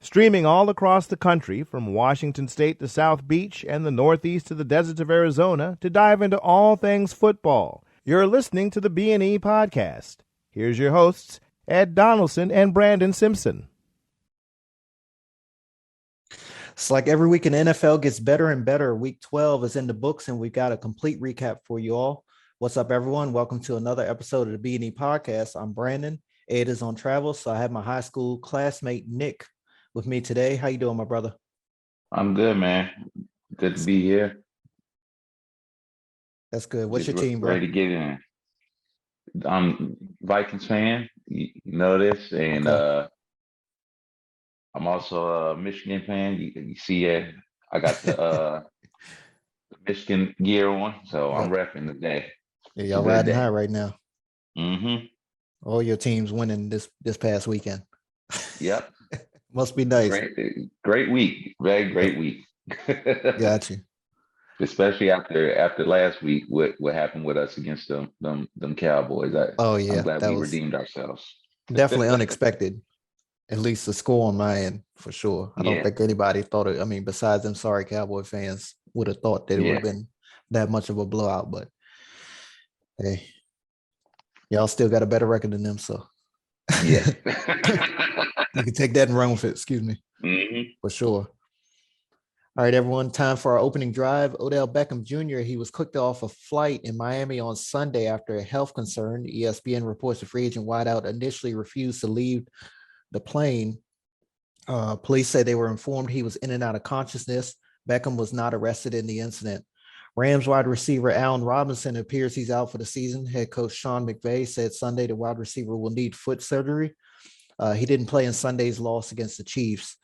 Streaming all across the country, from Washington State to South Beach and the Northeast to the deserts of Arizona, to dive into all things football. You're listening to the B&E Podcast. Here's your hosts, Ed Donaldson and Brandon Simpson. It's like every week in the NFL gets better and better. Week 12 is in the books, and we've got a complete recap for you all. What's up, everyone? Welcome to another episode of the B&E Podcast. I'm Brandon. Ed is on travel, so I have my high school classmate, Nick, with me today. How you doing, my brother? I'm good, man. Good to be here. That's good. What's your team, bro? Ready to get in. I'm Vikings fan. You know this, and Okay. I'm also a Michigan fan. You see, I got the Michigan gear on, so I'm Yep. repping today. Yeah, It's a y'all good riding day. high right now. Mm-hmm. All your teams winning this past weekend. Yep. Must be nice. Great week. Very great week. Got you. Especially after last week, what happened with us against them Cowboys. Oh, yeah. I'm glad That we was redeemed ourselves. definitely unexpected. At least the score on my end, for sure. I don't Yeah. think anybody thought it. I mean, besides them sorry Cowboy fans would have thought that it would have Yeah. been that much of a blowout. But hey, y'all still got a better record than them, so Yeah. you can take that and run with it. Excuse me, for sure. All right, everyone. Time for our opening drive. Odell Beckham Jr. He was kicked off a flight in Miami on Sunday after a health concern. ESPN reports the free agent wideout initially refused to leave the plane. Police say they were informed he was in and out of consciousness. Beckham was not arrested in the incident. Rams wide receiver Allen Robinson appears he's out for the season. Head coach Sean McVay said Sunday the wide receiver will need foot surgery. He didn't play in Sunday's loss against the Chiefs.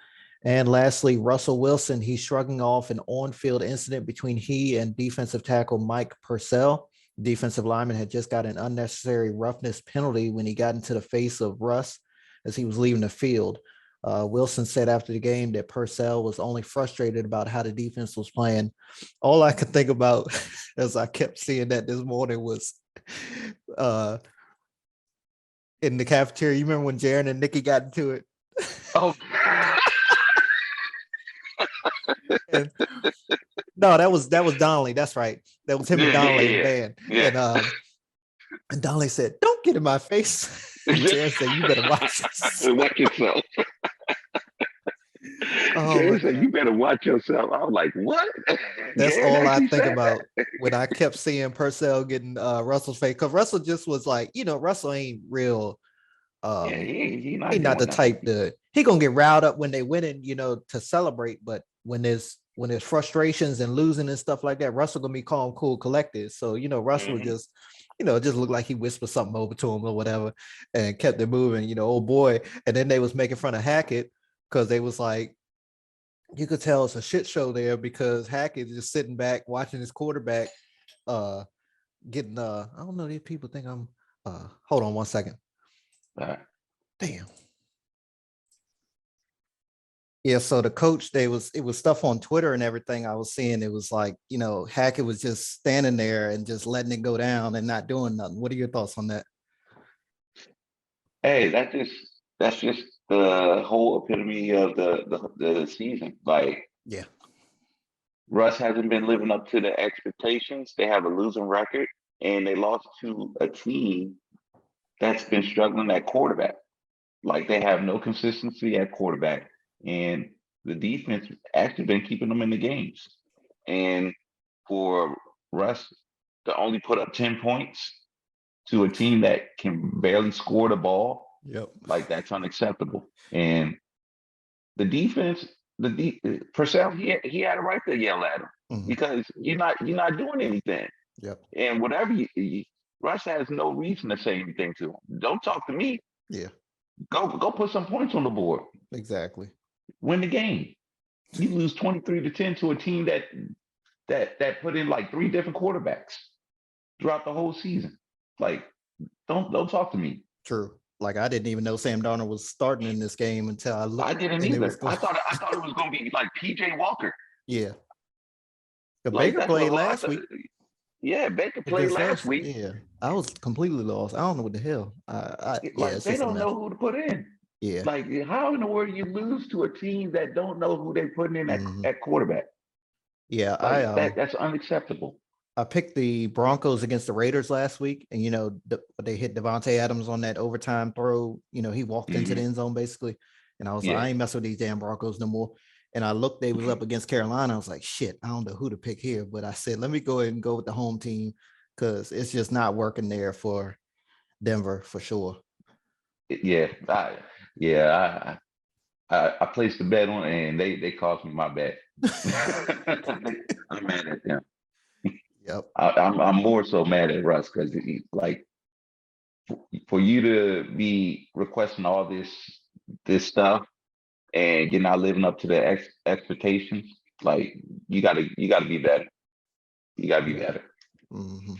And lastly, Russell Wilson, he's shrugging off an on-field incident between he and defensive tackle Mike Purcell. Defensive lineman had just got an unnecessary roughness penalty when he got into the face of Russ as he was leaving the field. Wilson said after the game that Purcell was only frustrated about how the defense was playing. All I could think about as I kept seeing that this morning was in the cafeteria. You remember when Jaron and Nikki got into it? Oh. No, that was Donnelly. That's right. That was him and Donnelly in band. Yeah. And Donnelly said, "Don't get in my face." And Jaron said, "You better watch yourself." Watch yourself. Jaron said, "You better watch yourself." I was like, "What?" That's Jaron all I actually think said about that. when I kept seeing Purcell getting Russell's face, because Russell just was like, Russell ain't real. Yeah, he not He's not the doing nothing. type that he gonna get riled up when they winning, to celebrate. But when there's frustrations and losing and stuff like that, Russell gonna be calm, cool, collected. So Russell would just, just looked like he whispered something over to him or whatever, and kept it moving. Oh boy, and then they was making fun of Hackett because they was like, you could tell it's a shit show there because Hackett is just sitting back watching his quarterback, getting I don't know, these people think I'm. Hold on one second. Damn. Yeah, so the coach, it was stuff on Twitter and everything I was seeing. It was like, Hackett was just standing there and just letting it go down and not doing nothing. What are your thoughts on that? Hey, that's just the whole epitome of the season. Like, Yeah, Russ hasn't been living up to the expectations. They have a losing record, and they lost to a team that's been struggling at quarterback. Like, they have no consistency at quarterback, and the defense actually been keeping them in the games. And for Russ to only put up 10 points to a team that can barely score the ball, yep, like, that's unacceptable. And the defense, Purcell, he had a right to yell at him because you're not doing anything. Yep. And whatever Russ has no reason to say anything to him. Don't talk to me. Yeah. Go put some points on the board. Exactly. Win the game. You lose 23-10 to a team that put in like 3 different quarterbacks throughout the whole season. Like, don't talk to me. True. Like, I didn't even know Sam Darnold was starting in this game until I looked. I didn't either. I thought it was going to be like PJ Walker. Yeah. The Like, Baker played last week. Yeah, Baker played last week. Yeah, I was completely lost. I don't know what the hell. They don't know who to put in. Yeah. Like, how in the world you lose to a team that don't know who they're putting in at quarterback? Yeah, Like that's unacceptable. I picked the Broncos against the Raiders last week, and they hit Devontae Adams on that overtime throw. He walked into the end zone basically, and I was like, I ain't messing with these damn Broncos no more. And I looked, they was up against Carolina. I was like, shit, I don't know who to pick here, but I said, let me go ahead and go with the home team because it's just not working there for Denver for sure. Yeah, I placed the bet on, and they cost me my bet. I'm mad at them. Yep. I'm more so mad at Russ because like for you to be requesting all this stuff and you're not living up to the expectations, like you gotta be better. You gotta be better. Mm-hmm.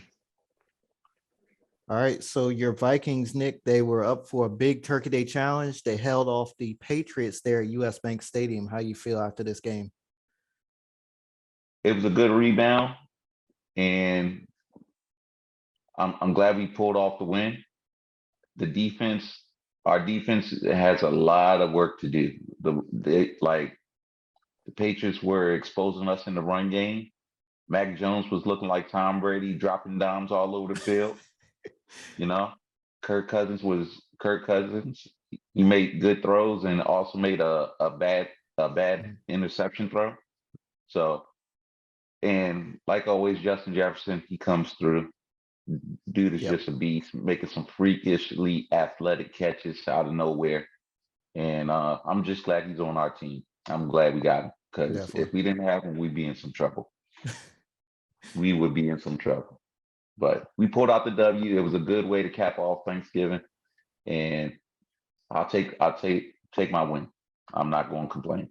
All right, so your Vikings, Nick, they were up for a big Turkey Day challenge. They held off the Patriots there at US Bank Stadium. How you feel after this game? It was a good rebound, and I'm glad we pulled off the win. Our defense has a lot of work to do. The Patriots were exposing us in the run game. Mac Jones was looking like Tom Brady, dropping dimes all over the field. You know, Kirk Cousins was Kirk Cousins. He made good throws and also made a bad interception throw. So, and like always, Justin Jefferson, he comes through. Dude is Yep, just a beast, making some freakishly athletic catches out of nowhere. And I'm just glad he's on our team. I'm glad we got him because definitely. if we didn't have him, we'd be in some trouble. We would be in some trouble. But we pulled out the W. It was a good way to cap off Thanksgiving, and I'll take my win. I'm not going to complain.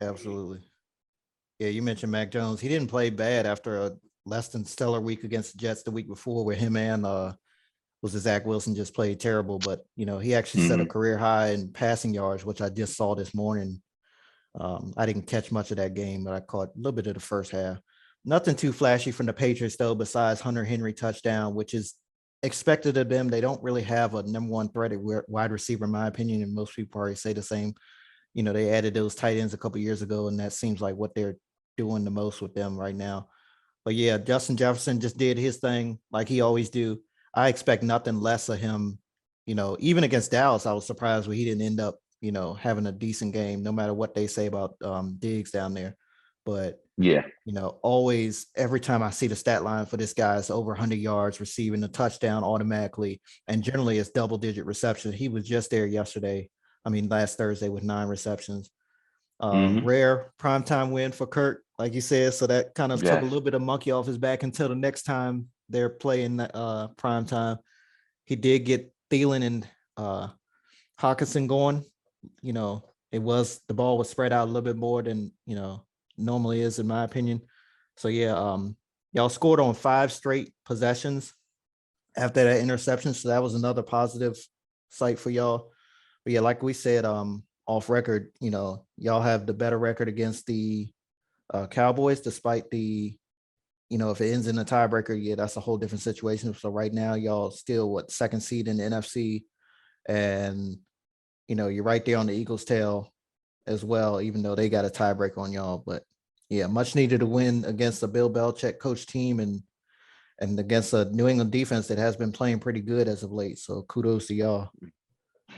Absolutely. Yeah, you mentioned Mac Jones. He didn't play bad after a less than stellar week against the Jets the week before, where him and was it Zach Wilson just played terrible. But he actually set a Mhm. career high in passing yards, which I just saw this morning. I didn't catch much of that game, but I caught a little bit of the first half. Nothing too flashy from the Patriots, though, besides Hunter Henry touchdown, which is expected of them. They don't really have a number one threat at wide receiver, in my opinion, and most people already say the same. They added those tight ends a couple years ago, and that seems like what they're doing the most with them right now. But yeah, Justin Jefferson just did his thing like he always do. I expect nothing less of him. Even against Dallas, I was surprised when he didn't end up, having a decent game, no matter what they say about Diggs down there. But Yeah. always every time I see the stat line for this guy, it's over 100 yards, receiving a touchdown automatically, and generally it's double-digit reception. He was just there yesterday. I mean, last Thursday with 9 receptions. Hmm. Rare primetime win for Kirk, like you said. So that kind of took a Yes. little bit of monkey off his back until the next time they're playing primetime. He did get Thielen and Hawkinson going. The ball was spread out a little bit more than normally is, in my opinion. So yeah, y'all scored on 5 straight possessions after that interception. So that was another positive sight for y'all. But yeah, like we said, off record, y'all have the better record against the Cowboys, despite the, if it ends in a tiebreaker, yeah, that's a whole different situation. So right now, y'all still second seed in the NFC, and you're right there on the Eagles' tail as well, even though they got a tiebreaker on y'all. But yeah, much needed to win against a Bill Belichick coach team and against a New England defense that has been playing pretty good as of late. So kudos to y'all.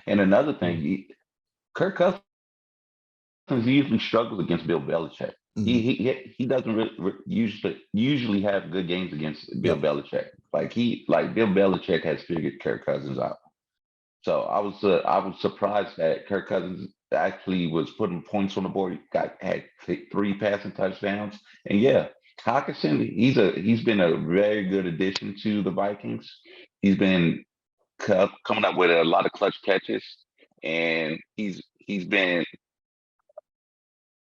And another thing, Kirk Cousins usually struggles against Bill Belichick. Mm-hmm. He doesn't usually have good games against Bill Yep. Belichick. Like Bill Belichick has figured Kirk Cousins out. So I was surprised that Kirk Cousins actually was putting points on the board. Had 3 passing touchdowns, and yeah, Hawkinson he's been a very good addition to the Vikings. He's been coming up with a lot of clutch catches, and he's been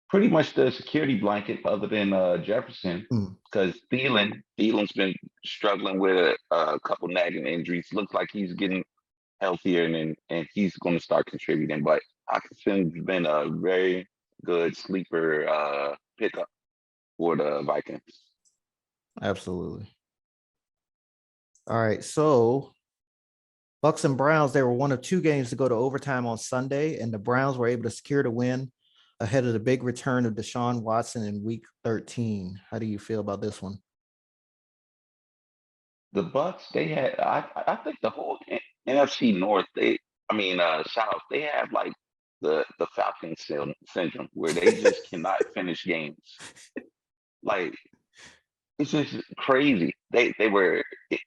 pretty much the security blanket other than Jefferson, Mm. because Thielen's been struggling with a couple nagging injuries. Looks like he's getting healthier and he's going to start contributing. But Hawkinson's been a very good sleeper pickup for the Vikings. Absolutely. All right. So Bucks and Browns, they were one of two games to go to overtime on Sunday, and the Browns were able to secure the win ahead of the big return of Deshaun Watson in week 13. How do you feel about this one? The Bucks, they had I think the whole NFC North, South, they have like the Falcon syndrome where they just cannot finish games. Like it's just crazy. They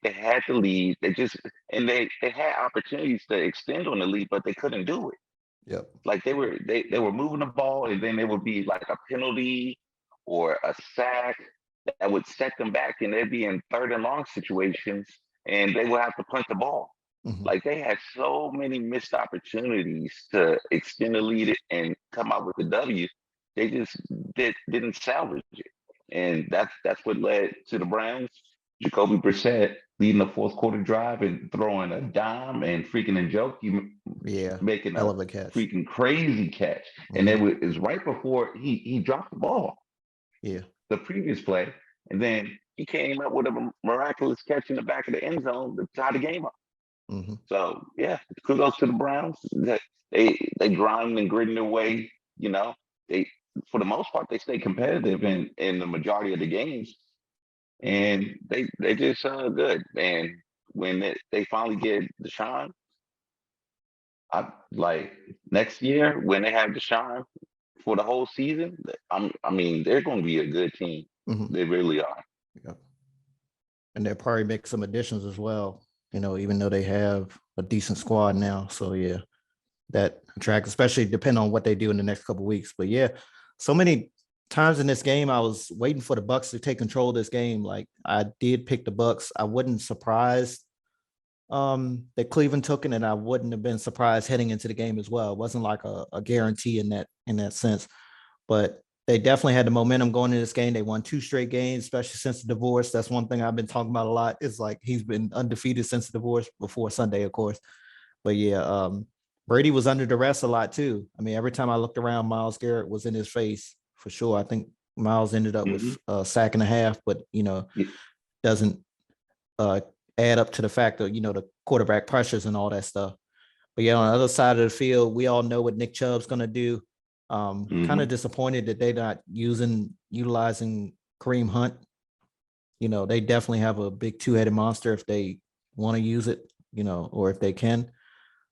had the lead. They had opportunities to extend on the lead, but they couldn't do it. Yep. Like they were moving the ball, and then there would be like a penalty or a sack that would set them back, and they'd be in third and long situations, and they would have to punt the ball. Mm-hmm. Like they had so many missed opportunities to extend the lead and come out with the W. They just didn't salvage it, and that's what led to the Browns. Jacoby Brissett leading the fourth quarter drive and throwing a dime and freaking a joke. Yeah, Making hell a of a catch. freaking crazy catch. And it was right before he dropped the ball. Yeah. The previous play. And then he came up with a miraculous catch in the back of the end zone to tie the game up. Mm-hmm. So yeah, kudos to the Browns. They grind and gritting their way, They for the most part they stay competitive in the majority of the games. And they just good. And when they finally get Deshaun, I like next year when they have Deshaun for the whole season. They're going to be a good team. Mm-hmm. They really are. Yeah. And they'll probably make some additions as well. Even though they have a decent squad now. So yeah, that track, especially depending on what they do in the next couple of weeks. But yeah, so many times in this game, I was waiting for the Bucks to take control of this game. Like I did pick the Bucks. I wasn't surprised that Cleveland took it, and I wouldn't have been surprised heading into the game as well. It wasn't like a guarantee in that sense, but they definitely had the momentum going into this game. They won 2 straight games, especially since the divorce. That's one thing I've been talking about a lot. It's like he's been undefeated since the divorce, before Sunday, of course. But yeah, Brady was under duress a lot too. Every time I looked around, Myles Garrett was in his face for sure. I think Myles ended up with a sack and a half, but doesn't add up to the fact of the quarterback pressures and all that stuff. But yeah, on the other side of the field, we all know what Nick Chubb's going to do. Kind of disappointed that they're not utilizing Kareem Hunt. They definitely have a big 2-headed monster if they want to use it, or if they can.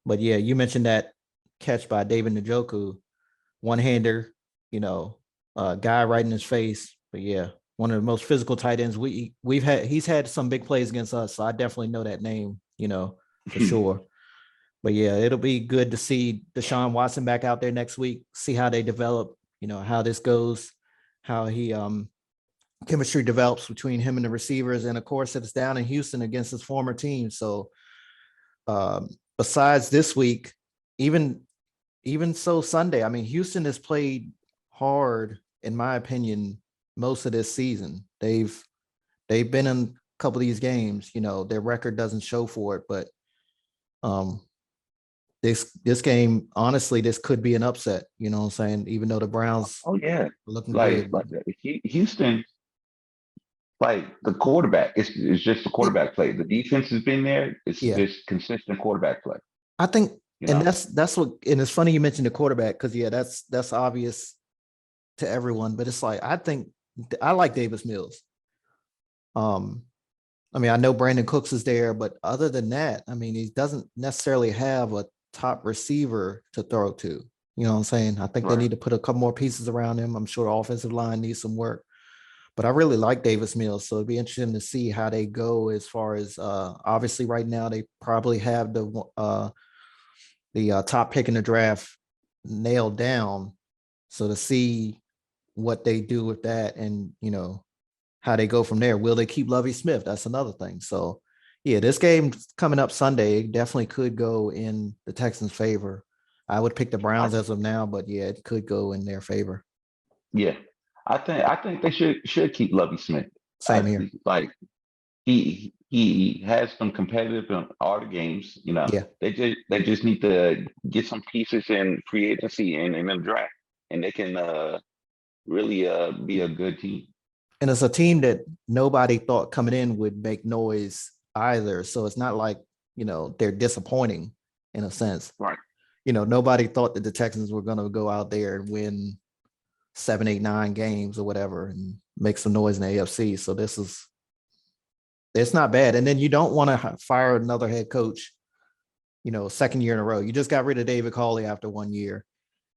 But yeah, you mentioned that catch by David Njoku, one-hander, guy right in his face. But yeah, one of the most physical tight ends he's had some big plays against us. So I definitely know that name, for sure. But yeah, it'll be good to see Deshaun Watson back out there next week, see how they develop, how this goes, how he chemistry develops between him and the receivers. And of course, it's down in Houston against his former team. So besides this week, even so Sunday, Houston has played hard, in my opinion, most of this season. They've been in a couple of these games, their record doesn't show for it, but this game, honestly, this could be an upset, you know what I'm saying? Even though the Browns are looking good. Houston, like the quarterback, it's just the quarterback play. The defense has been there. It's just consistent quarterback play. I think, that's what, and it's funny you mentioned the quarterback, because that's obvious to everyone, but it's like, I like Davis Mills. I know Brandon Cooks is there, but other than that, he doesn't necessarily have a top receiver to throw to. You know what I'm saying? I think they need to put a couple more pieces around him. I'm sure the offensive line needs some work, but I really like Davis Mills. So it'd be interesting to see how they go as far as, obviously right now they probably have the top pick in the draft nailed down. So to see what they do with that and, how they go from there. Will they keep Lovie Smith? That's another thing. So yeah, this game coming up Sunday definitely could go in the Texans' favor. I would pick the Browns as of now, but yeah, it could go in their favor. Yeah. I think they should keep Lovie Smith. Same here. Like he has some competitive in all the games. Yeah. They just need to get some pieces in free agency and in the draft, and they can really be a good team. And it's a team that nobody thought coming in would make noise either. So it's not like they're disappointing in a sense. Right. Nobody thought that the Texans were going to go out there and win 7, 8, 9 games or whatever and make some noise in the AFC. So it's not bad. And then you don't want to fire another head coach, second year in a row. You just got rid of David Cawley after 1 year.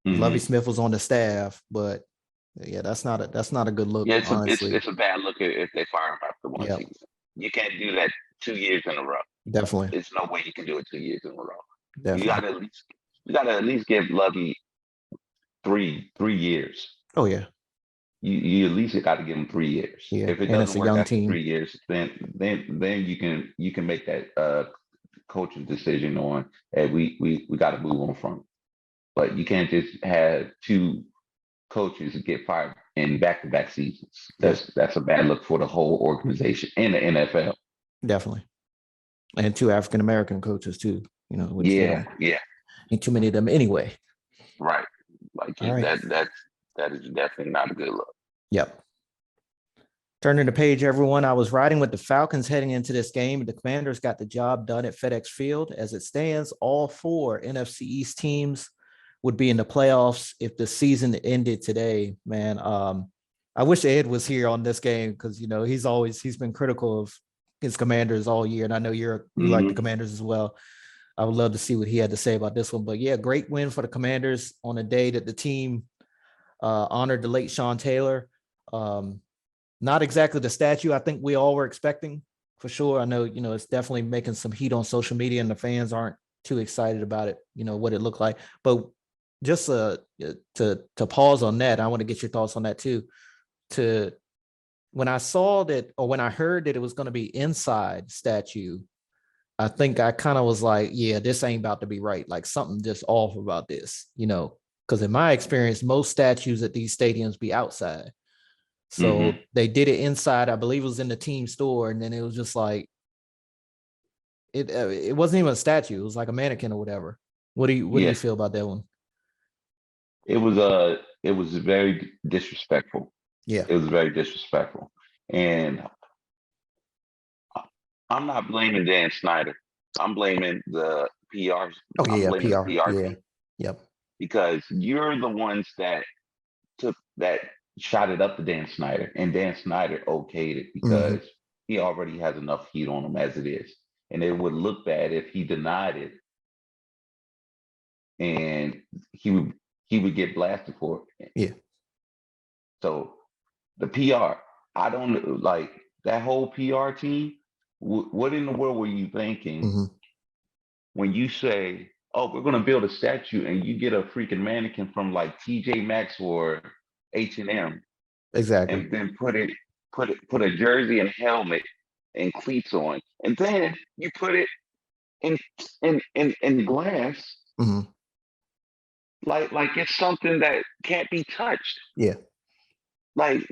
Mm-hmm. Lovie Smith was on the staff, but yeah, that's not a good look. Yeah, honestly. it's a bad look if they fire him after one season. You can't do that 2 years in a row. Definitely. There's no way you can do it 2 years in a row. Definitely. You gotta at least give Lovey three years. Oh yeah. You at least got to give him 3 years. Yeah. If it doesn't work after 3 years, then you can make that coaching decision on, hey, we got to move on from it. But you can't just have 2 coaches get fired in back-to-back seasons. That's a bad look for the whole organization and the NFL. Definitely. And 2 African American coaches too. Which ain't too many of them anyway. Right. That is definitely not a good look. Yep. Turning the page, everyone. I was riding with the Falcons heading into this game. The Commanders got the job done at FedEx Field. As it stands, all 4 NFC East teams would be in the playoffs if the season ended today. Man, I wish Ed was here on this game because he's been critical of his Commanders all year, and I know you like the Commanders as well. I would love to see what he had to say about this one. But yeah, great win for the Commanders on a day that the team honored the late Sean Taylor. Not exactly the statue I think we all were expecting, for sure. I know, it's definitely making some heat on social media and the fans aren't too excited about it, what it looked like. But just to pause on that, I want to get your thoughts on that too. When I saw that, or when I heard that it was going to be inside statue, I think I kind of was like, yeah, this ain't about to be right. Like something just off about this, because in my experience, most statues at these stadiums be outside. So they did it inside. I believe it was in the team store. And then it was just like, it wasn't even a statue. It was like a mannequin or whatever. What do you feel about that one? It was very disrespectful. Yeah. It was very disrespectful. And I'm not blaming Dan Snyder. I'm blaming the PR. Oh, yeah, PR. The PR yeah. team. Yep. Because you're the ones that shot it up to Dan Snyder, and Dan Snyder okayed it because he already has enough heat on him as it is. And it would look bad if he denied it, and he would get blasted for it. Yeah. So the PR, I don't like that whole PR team. What in the world were you thinking when you say, "Oh, we're going to build a statue," and you get a freaking mannequin from like TJ Maxx or H&M, exactly, and then put a jersey and helmet and cleats on, and then you put it in glass, like it's something that can't be touched. Yeah, like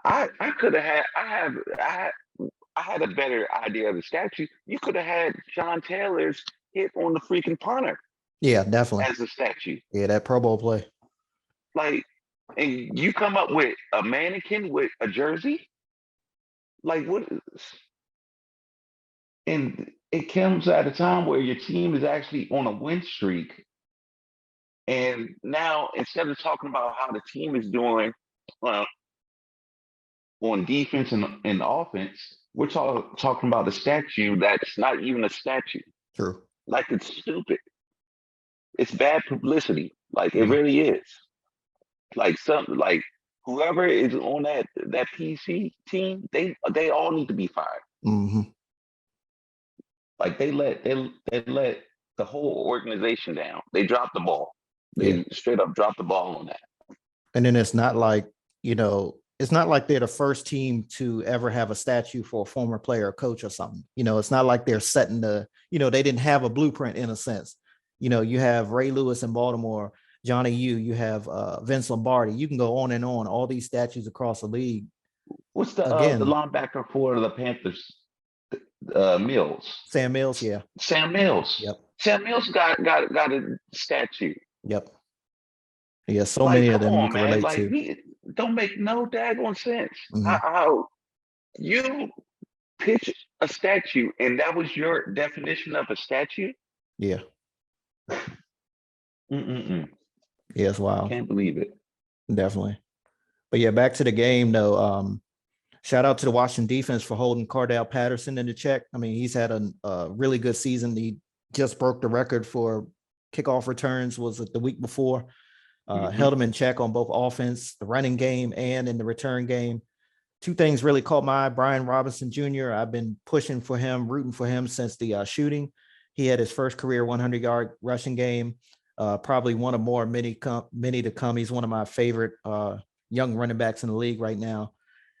I could have had I had a better idea of the statue. You could have had Sean Taylor's hit on the freaking punter. Yeah, definitely as a statue. Yeah, that Pro Bowl play. Like, and you come up with a mannequin with a jersey? Like, what is this? And it comes at a time where your team is actually on a win streak. And now, instead of talking about how the team is doing on defense and offense, we're talking about a statue that's not even a statue. True. Like, it's stupid. It's bad publicity. Like, it really is. Like, something like whoever is on that PC team, they all need to be fired. Like, they let the whole organization down. They dropped the ball. They straight up dropped the ball on that. And then it's not like, it's not like they're the first team to ever have a statue for a former player or coach or something. It's not like they're setting they didn't have a blueprint in a sense. You have Ray Lewis in Baltimore, Johnny U, you have Vince Lombardi. You can go on and on, all these statues across the league. What's the linebacker for the Panthers? Mills. Sam Mills, yeah. Sam Mills. Yep. Sam Mills got a statue. Yep. Yeah, so many of them you can relate to. Don't make no daggone sense. How you pitch a statue, and that was your definition of a statue? Yeah. Mm-mm-mm. Yeah, it's wild. Can't believe it. Definitely. But yeah, back to the game though. Shout out to the Washington defense for holding Cordell Patterson in the check. I mean, he's had a really good season. He just broke the record for kickoff returns, was it the week before? Held him in check on both offense, the running game, and in the return game. Two things really caught my eye. Brian Robinson Jr., I've been pushing for him, rooting for him since the shooting. He had his first career 100-yard rushing game, probably one of more, many to come. He's one of my favorite young running backs in the league right now.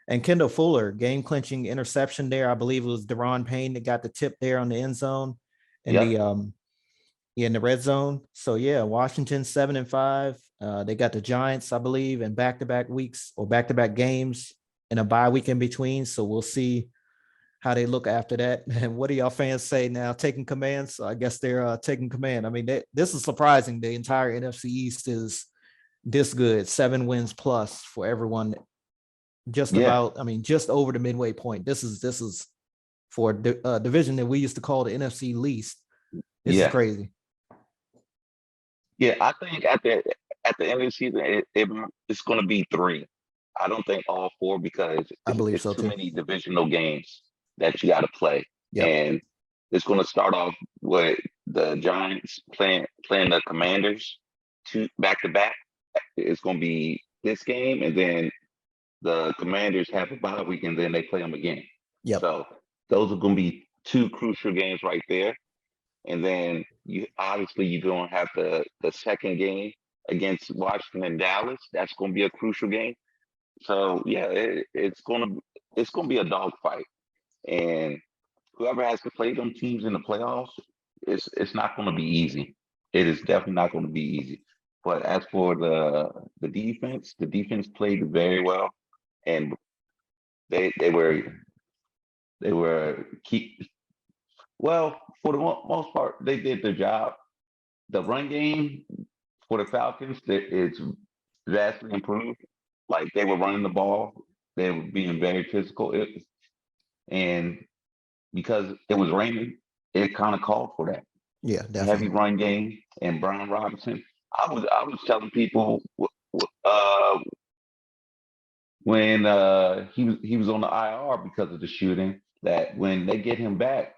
And Kendall Fuller, game-clinching interception there. I believe it was Deron Payne that got the tip there on the end zone and in the red zone. So yeah, Washington 7-5. They got the Giants, I believe, in back-to-back weeks or back-to-back games and a bye week in between. So we'll see how they look after that. And what do y'all fans say now? Taking command? So I guess they're taking command. I mean, this is surprising. The entire NFC East is this good, 7 wins plus for everyone. Just about, I mean, just over the midway point. This is for a division that we used to call the NFC least. This is crazy. Yeah, I think at the end of the season, it's going to be 3. I don't think all 4 because it's so too too. many divisional games that you got to play. Yep. And it's going to start off with the Giants playing the Commanders back to back. It's going to be this game, and then the Commanders have a bye week, and then they play them again. Yep. So those are going to be 2 crucial games right there. And then you're going to have the second game against Washington and Dallas. That's going to be a crucial game. So yeah, it's going to be a dogfight. And whoever has to play them teams in the playoffs, it's not going to be easy. It is definitely not going to be easy. But as for the defense played very well, and they were for the most part, they did their job. The run game for the Falcons is vastly improved. Like they were running the ball, they were being very physical, and because it was raining, it kind of called for that. Yeah, definitely. Heavy run game and Brian Robinson. I was telling people when he was on the IR because of the shooting that when they get him back,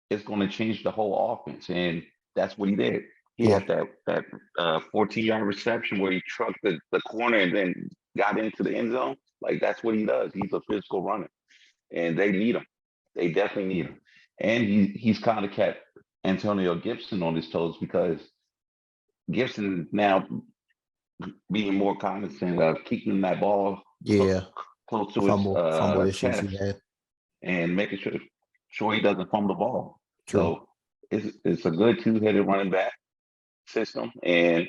it's going to change the whole offense, and that's what he did. He had that 14-yard reception where he trucked the corner and then got into the end zone. Like that's what he does. He's a physical runner, and they need him. They definitely need him. And he's kind of kept Antonio Gibson on his toes because Gibson now being more cognizant of keeping that ball close to fumble his issues chest he had. And making sure he doesn't fumble the ball. True. So it's a good 2-headed running back system. And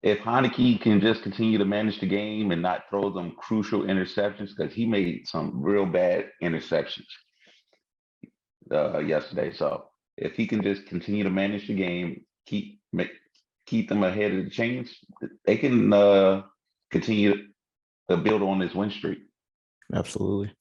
if Heineke can just continue to manage the game and not throw them crucial interceptions, because he made some real bad interceptions yesterday. So if he can just continue to manage the game, keep them ahead of the chains, they can continue to build on this win streak. Absolutely.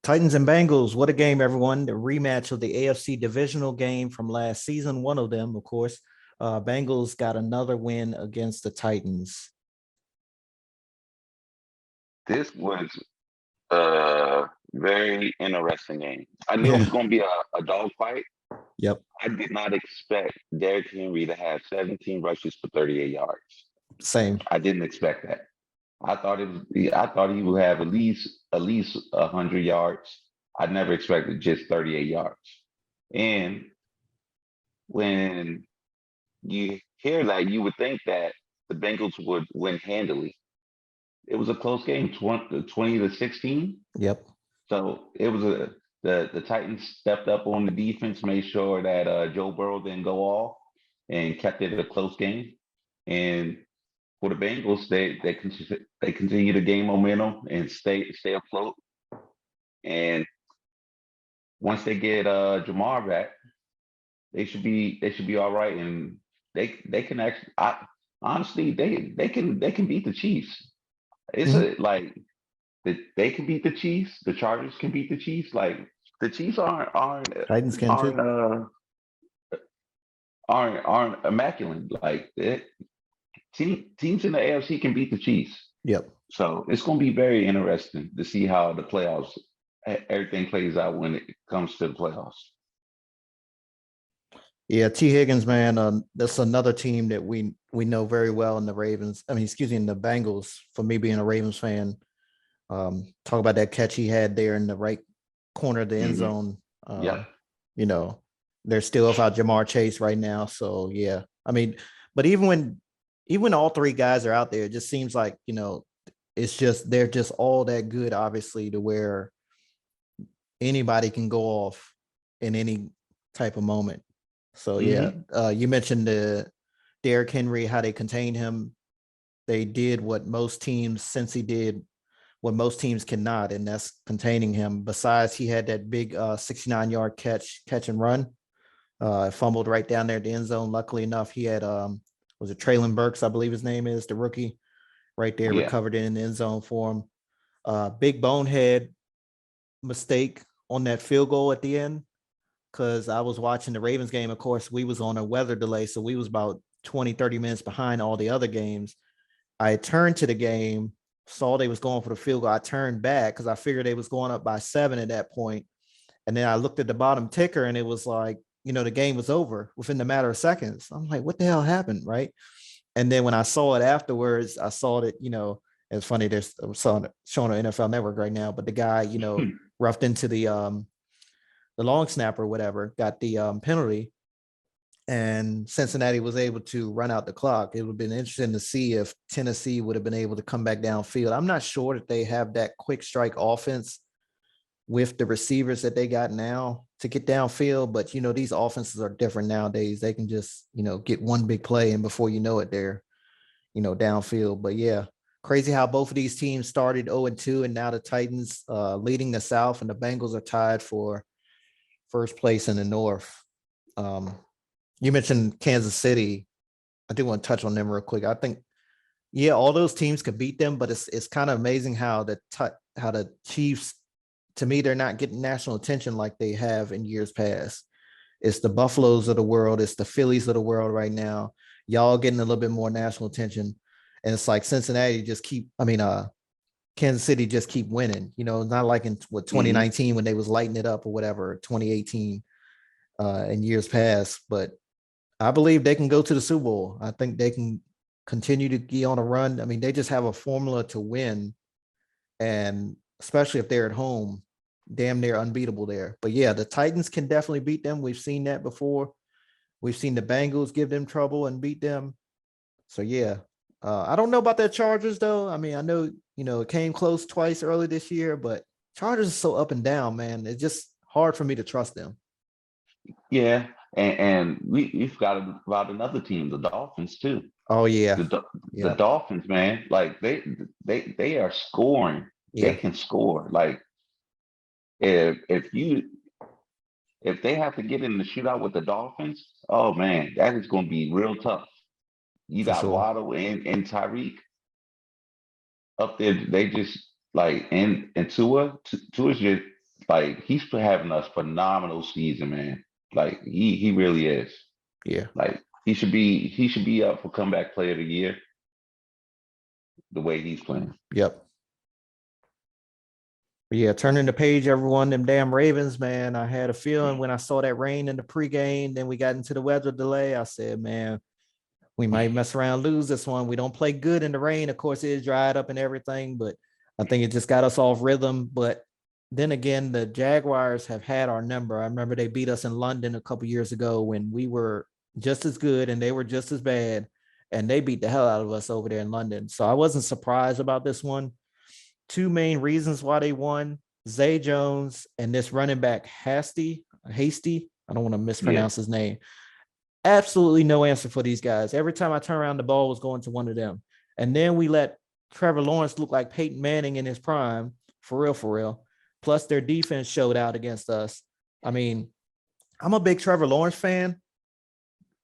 Titans and Bengals, what a game, everyone. The rematch of the AFC divisional game from last season. One of them, of course. Bengals got another win against the Titans. This was a very interesting game. I knew it was going to be a dogfight. Yep. I did not expect Derrick Henry to have 17 rushes for 38 yards. Same. I didn't expect that. I thought he would have at least 100 yards. I never expected just 38 yards. And when you hear that, you would think that the Bengals would win handily. It was a close game, 20-16. Yep. So it was the Titans stepped up on the defense, made sure that Joe Burrow didn't go off, and kept it a close game. And for the Bengals, they continue to gain momentum and stay afloat. And once they get Jamar back, they should be all right. And they can actually, honestly, they can beat the Chiefs. It's they can beat the Chiefs. The Chargers can beat the Chiefs. Like the Chiefs Titans can too. Aren't immaculate. Like teams in the AFC can beat the Chiefs. Yep. So it's going to be very interesting to see how the playoffs, everything plays out when it comes to the playoffs. Yeah, T. Higgins, man, that's another team that we know very well in the Ravens. I mean, in the Bengals. For me being a Ravens fan, talk about that catch he had there in the right corner of the end zone. Yeah. You know, they're still without Jamar Chase right now. So yeah, I mean, but even when all three guys are out there, it just seems like, you know, it's just they're just all that good, obviously, to where anybody can go off in any type of moment. So yeah, you mentioned the Derrick Henry, how they contained him. They did what most teams, since he did what most teams cannot, and that's containing him. Besides, he had that big 69-yard catch and run. Fumbled right down there at the end zone. Luckily enough, he had was it Traylon Burks, I believe his name is, the rookie, right there, recovered it in the end zone for him. Big bonehead mistake on that field goal at the end, because I was watching the Ravens game. Of course, we was on a weather delay, so we was about 20-30 minutes behind all the other games. I turned to the game, saw they was going for the field goal. I turned back because I figured they was going up by 7 at that point. And then I looked at the bottom ticker and it was like, you know, the game was over within the matter of seconds. I'm like, what the hell happened? Right. And then when I saw it afterwards, I saw that, you know, it's funny, there's showing on NFL Network right now, but the guy, you know, roughed into the long snapper, whatever, got the penalty. And Cincinnati was able to run out the clock. It would have been interesting to see if Tennessee would have been able to come back downfield. I'm not sure that they have that quick strike offense with the receivers that they got now to get downfield. But, you know, these offenses are different nowadays. They can just, you know, get one big play and before you know it, they're, you know, downfield. But yeah, crazy how both of these teams started 0-2 and now the Titans leading the South and the Bengals are tied for first place in the North. You mentioned Kansas City. I do want to touch on them real quick. I think, yeah, all those teams could beat them, but it's kind of amazing how the Chiefs, to me, they're not getting national attention like they have in years past. It's the Buffaloes of the world. It's the Phillies of the world right now. Y'all getting a little bit more national attention. And it's like Cincinnati Kansas City just keep winning. You know, not like in 2019 when they was lighting it up or whatever, 2018 in years past. But I believe they can go to the Super Bowl. I think they can continue to be on a run. I mean, they just have a formula to win. And especially if they're at home, damn near unbeatable there. But yeah, the Titans can definitely beat them. We've seen that before. We've seen the Bengals give them trouble and beat them. So yeah, I don't know about their Chargers though. I mean, I know, you know, it came close twice early this year, but Chargers is so up and down, man. It's just hard for me to trust them. Yeah, and we forgot about another team, the Dolphins too. Oh yeah, the Dolphins, man, like they are scoring. Yeah. They can score. Like if they have to get in the shootout with the Dolphins, oh man, that is going to be real tough. You got Waddle and Tyreek up there. They just like and Tua's just like he's having a phenomenal season, man. Like he really is. Yeah. Like he should be up for comeback player of the year. The way he's playing. Yep. But yeah, turning the page, everyone, them damn Ravens, man. I had a feeling when I saw that rain in the pregame, then we got into the weather delay. I said, man, we might mess around, lose this one. We don't play good in the rain. Of course, it is dried up and everything, but I think it just got us off rhythm. But then again, the Jaguars have had our number. I remember they beat us in London a couple years ago when we were just as good and they were just as bad, and they beat the hell out of us over there in London. So I wasn't surprised about this one. Two main reasons why they won: Zay Jones and this running back Hasty. I don't want to mispronounce his name. Absolutely no answer for these guys. Every time I turn around, the ball was going to one of them. And then we let Trevor Lawrence look like Peyton Manning in his prime, for real. Plus their defense showed out against us. I mean, I'm a big Trevor Lawrence fan.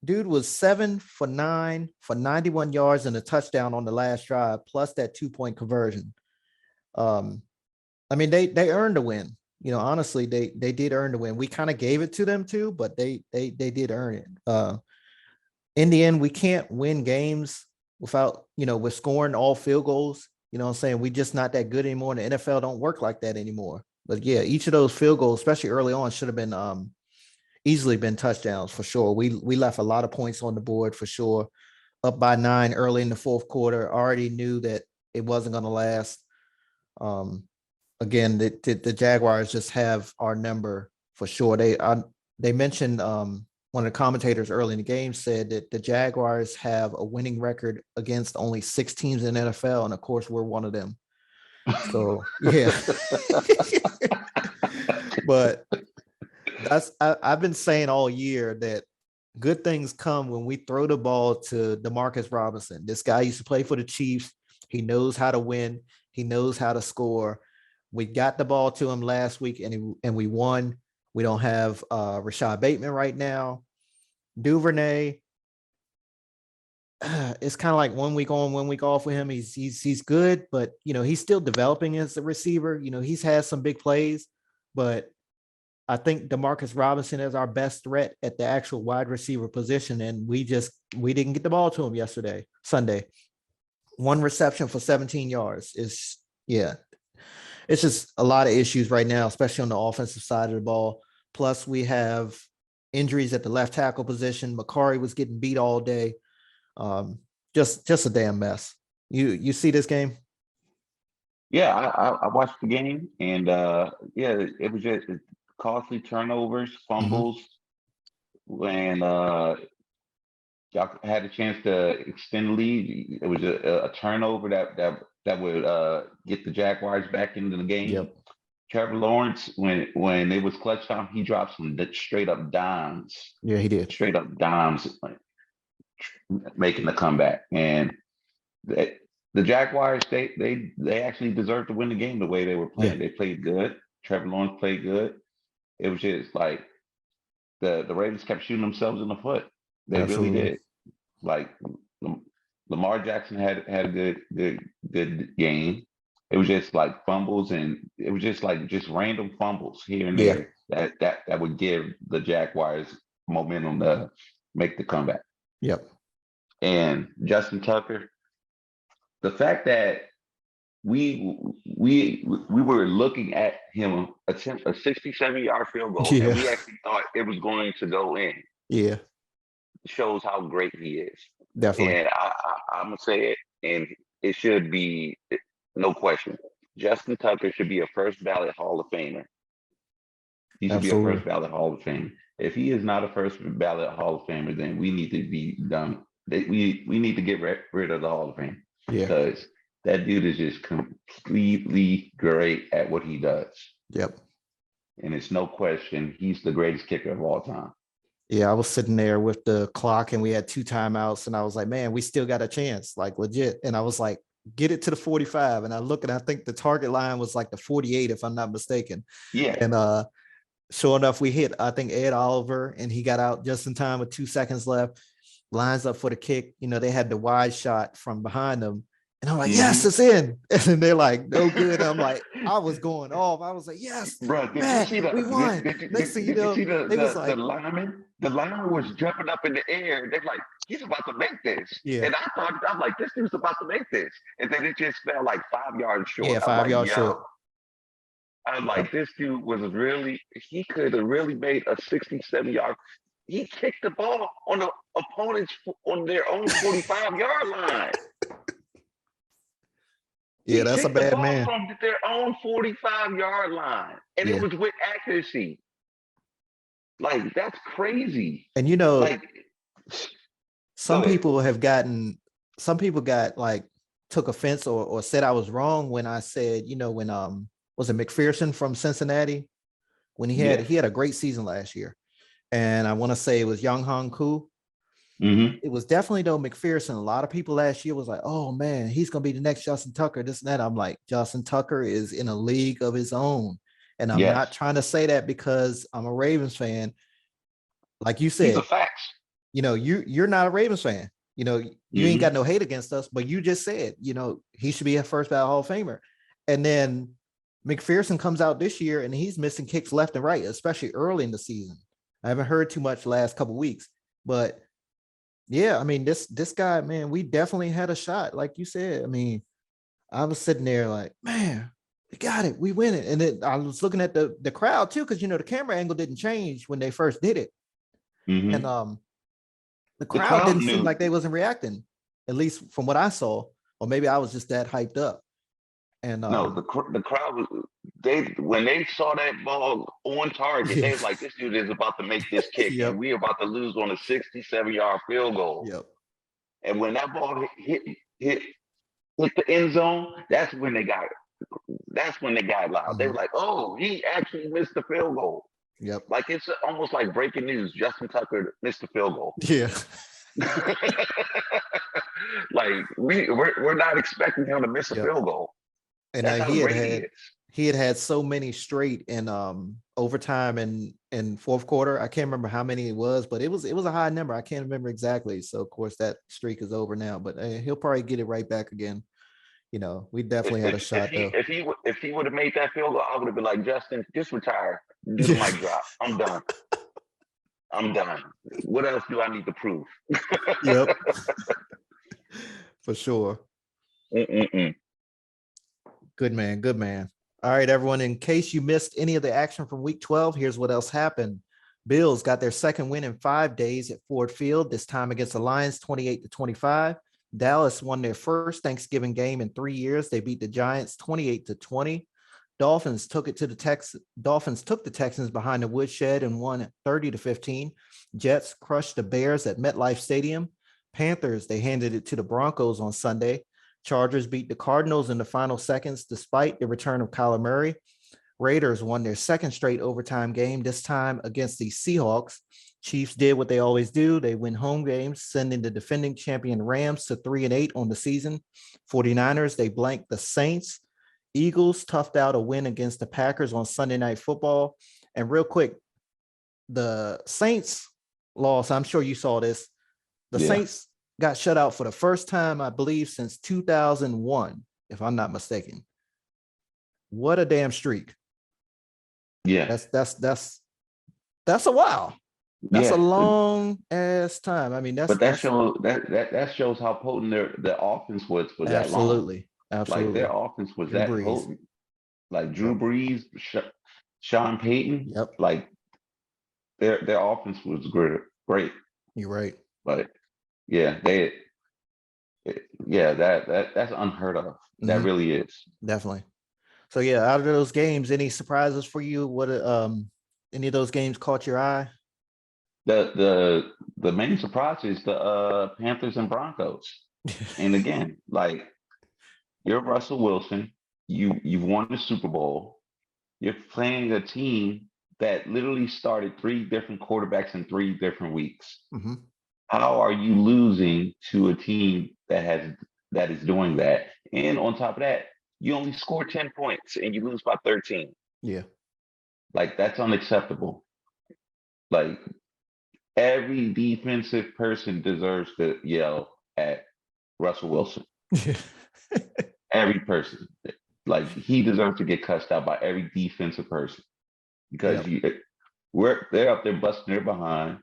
Dude was 7 for 9 for 91 yards and a touchdown on the last drive, plus that 2-point conversion. I mean, they earned a win. Honestly, they did earn the win. We kind of gave it to them too, but they did earn it. In the end, we can't win games without, we're scoring all field goals. You know what I'm saying? We just not that good anymore. And the NFL don't work like that anymore. But yeah, each of those field goals, especially early on, should have been easily been touchdowns for sure. We left a lot of points on the board for sure. Up by 9 early in the fourth quarter. Already knew that it wasn't going to last. Again, the Jaguars just have our number for sure. They mentioned one of the commentators early in the game said that the Jaguars have a winning record against only 6 teams in the NFL, and of course, we're one of them. So yeah, but I've been saying all year that good things come when we throw the ball to Demarcus Robinson. This guy used to play for the Chiefs. He knows how to win. He knows how to score. We got the ball to him last week and we won. We don't have Rashad Bateman right now. Duvernay, it's kind of like 1 week on, 1 week off with him. He's good, but he's still developing as a receiver. He's had some big plays, but I think Demarcus Robinson is our best threat at the actual wide receiver position, and we didn't get the ball to him Sunday. 1 reception for 17 yards is it's just a lot of issues right now, especially on the offensive side of the ball. Plus, we have injuries at the left tackle position. Makari was getting beat all day. Just a damn mess. You see this game? Yeah, I watched the game, and it was just costly turnovers, fumbles, when y'all had a chance to extend the lead. It was a turnover that would get the Jaguars back into the game. Yep. Trevor Lawrence, when it was clutch time, he dropped some straight up dimes. Yeah, he did. Straight up dimes, making the comeback. And the Jaguars, they actually deserved to win the game the way they were playing. Yeah. They played good. Trevor Lawrence played good. It was just like the Ravens kept shooting themselves in the foot. They Absolutely. Really did. Like Lamar Jackson had a good game. It was just like fumbles, and it was just random fumbles here and there that would give the Jaguars momentum to make the comeback. Yep. And Justin Tucker, the fact that we were looking at him attempt a 67-yard field goal, and we actually thought it was going to go in. Yeah, shows how great he is. Definitely. And I'm gonna say it, and it should be no question. Justin Tucker should be a first ballot Hall of Famer. He should Absolutely. Be a first ballot Hall of Famer. If he is not a first ballot Hall of Famer, then we need to be done. We need to get rid of the Hall of Fame. Yeah. Because that dude is just completely great at what he does. Yep. And it's no question, he's the greatest kicker of all time. Yeah, I was sitting there with the clock and we had 2 timeouts and I was like, man, we still got a chance, like legit. And I was like, get it to the 45. And I look and I think the target line was like the 48, if I'm not mistaken. Yeah. And sure enough, we hit, I think, Ed Oliver, and he got out just in time with 2 seconds left, lines up for the kick. They had the wide shot from behind them. And I'm like, yes, it's in. And then they're like, no good. I'm like, I was going off. I was like, yes, bro. Did you see we won. Next thing you know, the lineman? The lineman was jumping up in the air. They're like, he's about to make this. Yeah. And I'm like, this dude's about to make this. And then it just fell like 5 yards short. Yeah, 5 yards short. I'm like, this dude he could have really made a 67-yard. He kicked the ball on the opponent's, on their own 45-yard line. Yeah, that's a bad man. From their own 45-yard line. And it was with accuracy. Like, that's crazy. And some people took offense or said I was wrong when I said, when was it McPherson from Cincinnati? When he had a great season last year. And I want to say it was Young Hong Koo. Mm-hmm. It was definitely though McPherson. A lot of people last year was like, oh man, he's gonna be the next Justin Tucker, this and that. I'm like, Justin Tucker is in a league of his own. And I'm not trying to say that because I'm a Ravens fan. Like you said, these are facts. You're not a Ravens fan. You ain't got no hate against us, but you just said, he should be a first ballot Hall of Famer. And then McPherson comes out this year and he's missing kicks left and right, especially early in the season. I haven't heard too much the last couple of weeks, but yeah, I mean, this guy, man, we definitely had a shot. Like you said, I mean, I was sitting there like, man, we got it, we win it. And then I was looking at the crowd too, because the camera angle didn't change when they first did it. Mm-hmm. And the crowd didn't seem like they wasn't reacting, at least from what I saw. Or maybe I was just that hyped up. And no, the crowd was when they saw that ball on target, they was like, this dude is about to make this kick, Yep. and we about to lose on a 67-yard field goal. Yep. And when that ball hit the end zone, that's when they got loud. They were like, oh, he actually missed the field goal. Yep. Like it's almost like breaking news. Justin Tucker missed the field goal. Yeah. Like we're not expecting him to miss a field goal. And he had so many straight in overtime and fourth quarter. I can't remember how many it was, but it was a high number. I can't remember exactly. So of course that streak is over now, but he'll probably get it right back again. We definitely had a shot though. If he would have made that field goal, I would have been like, Justin, just retire. Do the mic drop. I'm done. I'm done. What else do I need to prove? Yep. For sure. Good man. All right, everyone. In case you missed any of the action from week 12, here's what else happened. Bills got their second win in 5 days at Ford Field, this time against the Lions, 28-25. Dallas won their first Thanksgiving game in 3 years. They beat the Giants 28-20. Dolphins took the Texans behind the woodshed and won 30-15. Jets crushed the Bears at MetLife Stadium. Panthers, they handed it to the Broncos on Sunday. Chargers beat the Cardinals in the final seconds despite the return of Kyler Murray. Raiders won their second straight overtime game, this time against the Seahawks. Chiefs did what they always do. They win home games, sending the defending champion Rams to 3-8 on the season. 49ers, they blanked the Saints. Eagles toughed out a win against the Packers on Sunday Night Football. And real quick, the Saints lost. I'm sure you saw this. The Saints got shut out for the first time, I believe, since 2001, if I'm not mistaken. What a damn streak. Yeah. That's a while. That's a long ass time. I mean, that shows how potent their offense was for that long. Absolutely. Like their offense was that potent. Like Drew Brees, Sean Payton. Yep. Like their offense was great. You're right. But yeah, that's unheard of. That really is. Definitely. So yeah, out of those games, any surprises for you? What any of those games caught your eye? The main surprise is the Panthers and Broncos. And again, like you're Russell Wilson, you've won the Super Bowl. You're playing a team that literally started 3 different quarterbacks in 3 different weeks. Mm-hmm. How are you losing to a team that is doing that? And on top of that, you only score 10 points and you lose by 13. Yeah. Like that's unacceptable. Like every defensive person deserves to yell at Russell Wilson. Every person. Like he deserves to get cussed out by every defensive person because they're up there busting their behind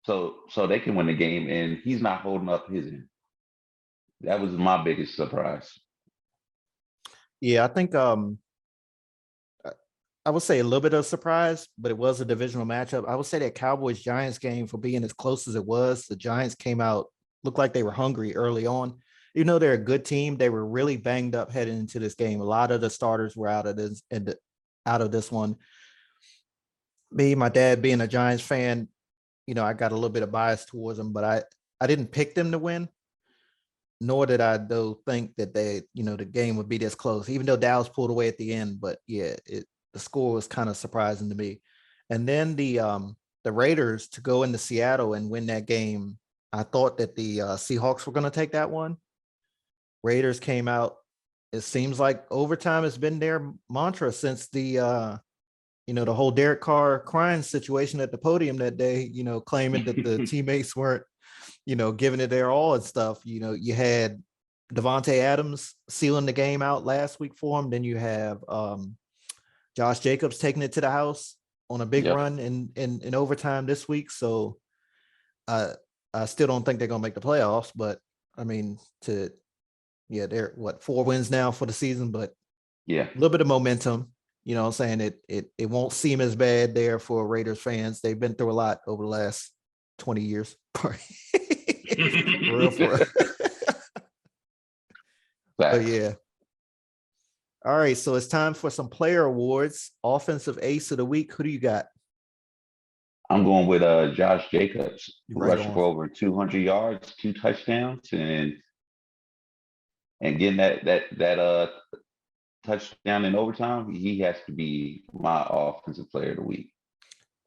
so they can win the game, and he's not holding up his end. That was my biggest surprise. Yeah, I think I would say a little bit of surprise, but it was a divisional matchup. I would say that Cowboys-Giants game, for being as close as it was, the Giants came out, looked like they were hungry early on. Even though they're a good team, they were really banged up heading into this game. A lot of the starters were out of this one. Me, my dad being a Giants fan, I got a little bit of bias towards them, but I didn't pick them to win, nor did I though think that the game would be this close, even though Dallas pulled away at the end. But yeah, the score was kind of surprising to me. And then the Raiders to go into Seattle and win that game, I thought that the Seahawks were going to take that one. Raiders came out. It seems like overtime has been their mantra since the whole Derek Carr crying situation at the podium that day, claiming that the teammates weren't, giving it their all and stuff. You had Devontae Adams sealing the game out last week for him. Then you have Josh Jacobs taking it to the house on a big run in overtime this week. So I still don't think they're gonna make the playoffs, but I mean, they're 4 wins now for the season, but a little bit of momentum. You know what I'm saying? It won't seem as bad there for Raiders fans. They've been through a lot over the last 20 years. For real. But yeah. All right, so it's time for some player awards. Offensive ace of the week. Who do you got? I'm going with Josh Jacobs, rushing for over 200 yards, 2 touchdowns, and getting that touchdown in overtime. He has to be my offensive player of the week.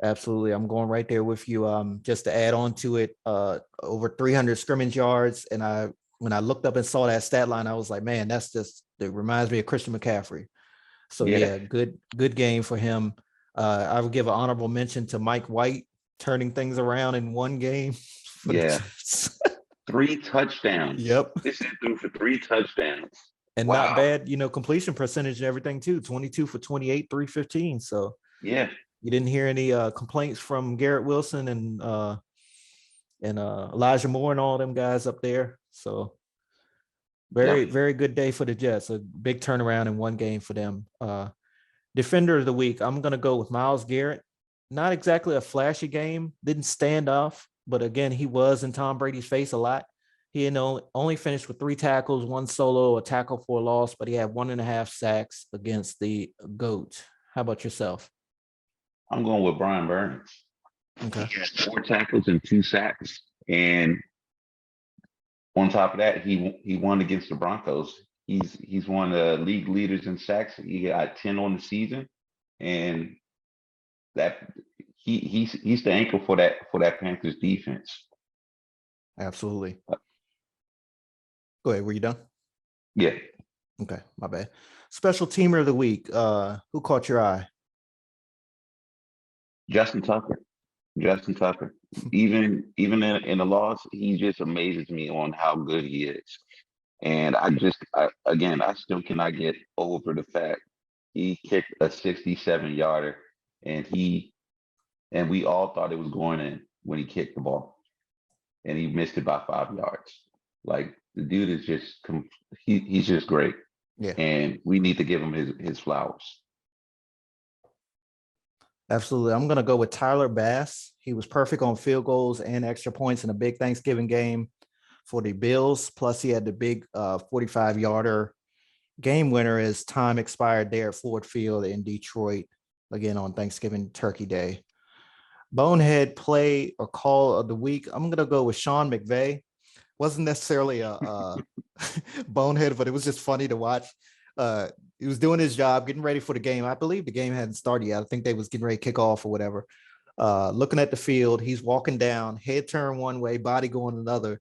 Absolutely, I'm going right there with you. Just to add on to it, over 300 scrimmage yards, and when I looked up and saw that stat line, I was like, man, it reminds me of Christian McCaffrey. So yeah, good game for him. I would give an honorable mention to Mike White turning things around in one game. The 3 touchdowns. Yep. This is through for 3 touchdowns. And not bad, completion percentage and everything too. 22 for 28, 315. So yeah, you didn't hear any complaints from Garrett Wilson and Elijah Moore and all them guys up there. So very good day for the Jets. A big turnaround in one game for them. Defender of the week, I'm going to go with Myles Garrett. Not exactly a flashy game. Didn't stand off, but again, he was in Tom Brady's face a lot. He only finished with 3 tackles, 1 solo, a tackle for a loss, but he had 1.5 sacks against the GOAT. How about yourself? I'm going with Brian Burns. Okay. He had 4 tackles and 2 sacks. And on top of that, he won against the Broncos. He's one of the league leaders in sacks. He got 10 on the season. And that he's the anchor for that Panthers defense. Absolutely. Go ahead. Were you done? Yeah. Okay, my bad. Special teamer of the week. Who caught your eye? Justin Tucker. Even in the loss, he just amazes me on how good he is. And I still cannot get over the fact he kicked a 67-yarder, and we all thought it was going in when he kicked the ball, and he missed it by 5 yards. Like, the dude is just he's just great. Yeah. And we need to give him his flowers. Absolutely. I'm going to go with Tyler Bass. He was perfect on field goals and extra points in a big Thanksgiving game for the Bills. Plus, he had the big 45-yarder game winner as time expired there at Ford Field in Detroit, again on Thanksgiving Turkey Day. Bonehead play or call of the week. I'm going to go with Sean McVay. Wasn't necessarily a bonehead, but it was just funny to watch. He was doing his job, getting ready for the game. I believe the game hadn't started yet. I think they was getting ready to kick off or whatever. Looking at the field, he's walking down, head turn one way, body going another.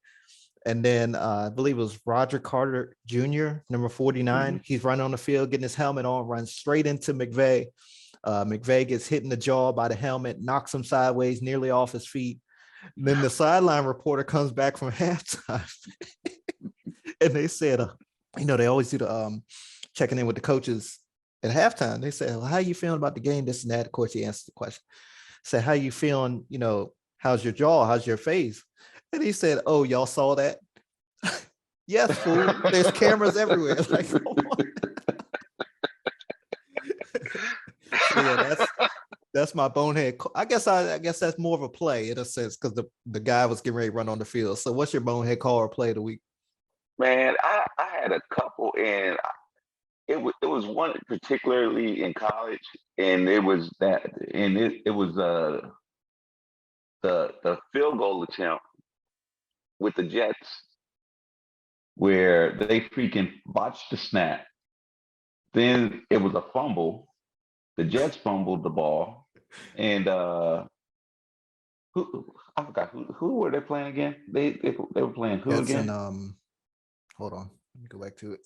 And then I believe it was Roger Carter Jr., number 49. Mm-hmm. He's running on the field, getting his helmet on, runs straight into McVay. McVay gets hit in the jaw by the helmet, knocks him sideways, nearly off his feet. And then the sideline reporter comes back from halftime. And they said, they always do the checking in with the coaches at halftime. They said, well, how you feeling about the game, this and that? Of course, he answered the question. Said, how you feeling, how's your jaw? How's your face? And he said, oh, y'all saw that? Yes, fool. There's cameras everywhere. Like, come on. So yeah, that's my bonehead. I guess that's more of a play in a sense because the guy was getting ready to run on the field. So what's your bonehead call or play of the week? Man, I had a couple, and it was one particularly in college, and it was the field goal attempt with the Jets where they freaking botched the snap. Then it was a fumble. The Jets fumbled the ball, and I forgot who were they playing again? They were playing who Jets again? And, hold on, let me go back to it.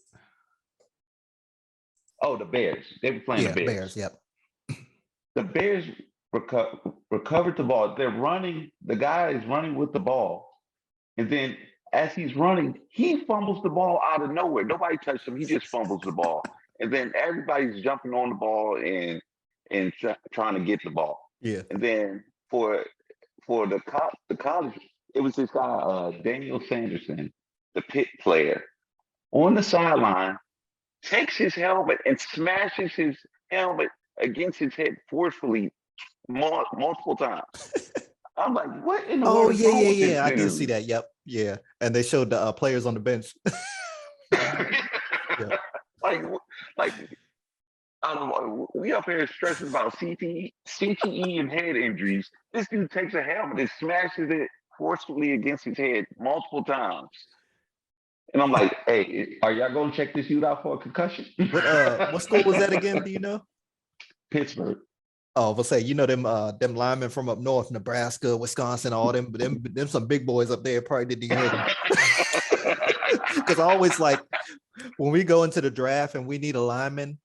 Oh, the Bears. They were playing the Bears. Yep. The Bears recovered the ball. They're running. The guy is running with the ball, and then as he's running, he fumbles the ball out of nowhere. Nobody touched him. He just fumbles the ball. And then everybody's jumping on the ball and trying to get the ball. Yeah. And then for the college, it was this guy, Daniel Sanderson, the Pitt player, on the sideline, takes his helmet and smashes his helmet against his head forcefully multiple times. I'm like, what in the world is wrong with this I did dude? see that. Yep. Yeah. And they showed the players on the bench. Yeah. like I don't know. We up here stressing about CTE and head injuries. This dude takes a helmet and smashes it forcefully against his head multiple times. And I'm like, hey, are y'all going to check this dude out for a concussion? What school was that again? Do you know? Pittsburgh. Oh, we'll say, you know, them linemen from up north, Nebraska, Wisconsin, all them some big boys up there probably didn't even hurt them. Because I always like when we go into the draft and we need a lineman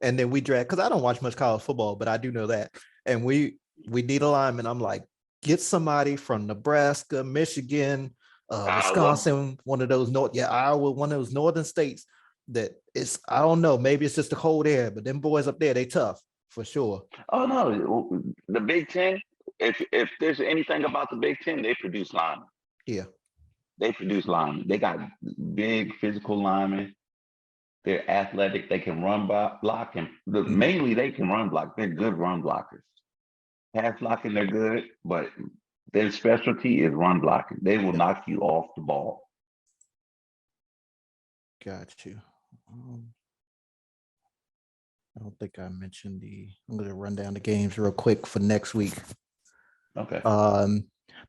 and then we draft, because I don't watch much college football, but I do know that. And we need a lineman. I'm like, get somebody from Nebraska, Michigan, Wisconsin, one of those Iowa, one of those northern states that it's, I don't know, maybe it's just the cold air, but them boys up there, they tough. For sure. Oh no, the Big Ten. If there's anything about the Big Ten, they produce linemen. Yeah, they produce linemen. They got big physical linemen. They're athletic. They can run block, and mainly they can run block. They're good run blockers. Pass blocking, they're good, but their specialty is run blocking. They will knock you off the ball. Got you. I don't think I mentioned I'm going to run down the games real quick for next week. Okay.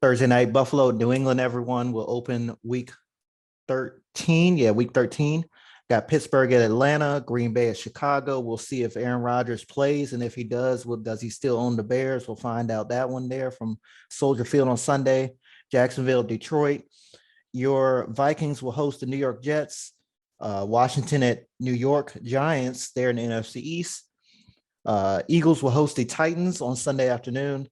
Thursday night, Buffalo, New England, everyone will open week 13. Yeah, week 13. Got Pittsburgh at Atlanta, Green Bay at Chicago. We'll see if Aaron Rodgers plays. And if he does, does he still own the Bears? We'll find out that one there from Soldier Field on Sunday. Jacksonville, Detroit. Your Vikings will host the New York Jets. Washington at New York Giants. They're in the NFC East. Eagles will host the Titans on Sunday afternoon.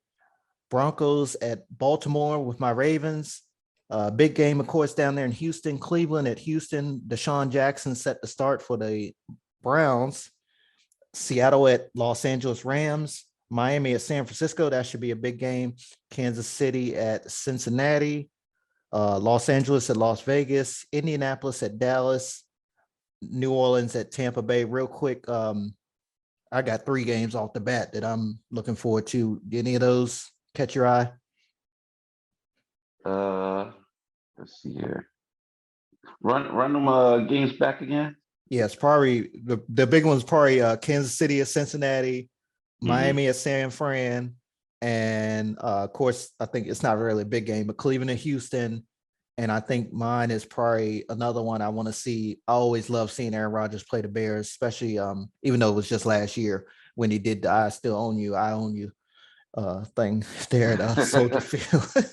Broncos at Baltimore with my Ravens. Big game, of course, down there in Houston. Cleveland at Houston. Deshaun Jackson set to start for the Browns. Seattle at Los Angeles Rams. Miami at San Francisco. That should be a big game. Kansas City at Cincinnati. Los Angeles at Las Vegas. Indianapolis at Dallas. New Orleans at Tampa Bay. Real quick, I got 3 games off the bat that I'm looking forward to. Did any of those catch your eye? Let's see here. Run them games back again. Yeah, it's probably the big one's probably Kansas City at Cincinnati, Miami at San Fran, and of course, I think it's not really a big game, but Cleveland and Houston. And I think mine is probably another one I want to see. I always love seeing Aaron Rodgers play the Bears, especially even though it was just last year when he did the I still own you, I own you thing there at Soldier Field.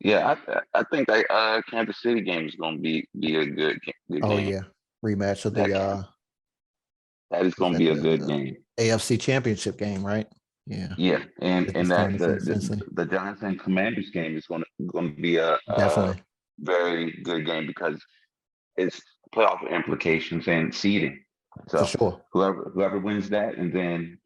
Yeah, I think that Kansas City game is going to be a good game. Oh yeah, rematch of that is going to be a good game. AFC Championship game, right? Yeah. Yeah, and that the Giants and Commanders game is going to be a very good game because it's playoff implications and seeding. So for sure, whoever wins that, and then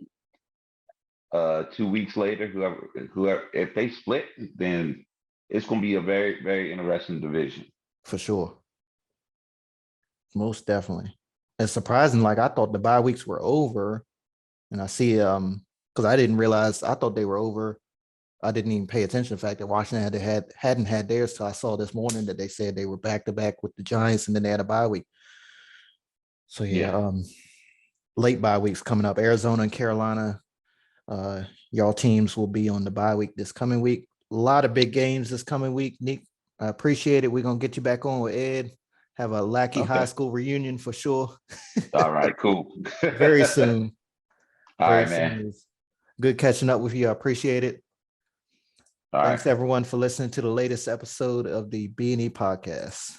2 weeks later, whoever if they split, then it's going to be a very, very interesting division. For sure, most definitely. It's surprising. Like I thought the bye weeks were over, and I see because I didn't realize, I thought they were over. I didn't even pay attention to the fact that Washington hadn't had theirs. So I saw this morning that they said they were back to back with the Giants and then they had a bye week. So late bye weeks coming up. Arizona and Carolina, y'all teams will be on the bye week this coming week. A lot of big games this coming week. Nick, I appreciate it. We're going to get you back on with Ed. Have a Lackey High School reunion for sure. All right, cool. Very soon. All right, man. Good catching up with you. I appreciate it. All Thanks right. everyone for listening to the latest episode of the B&E podcast.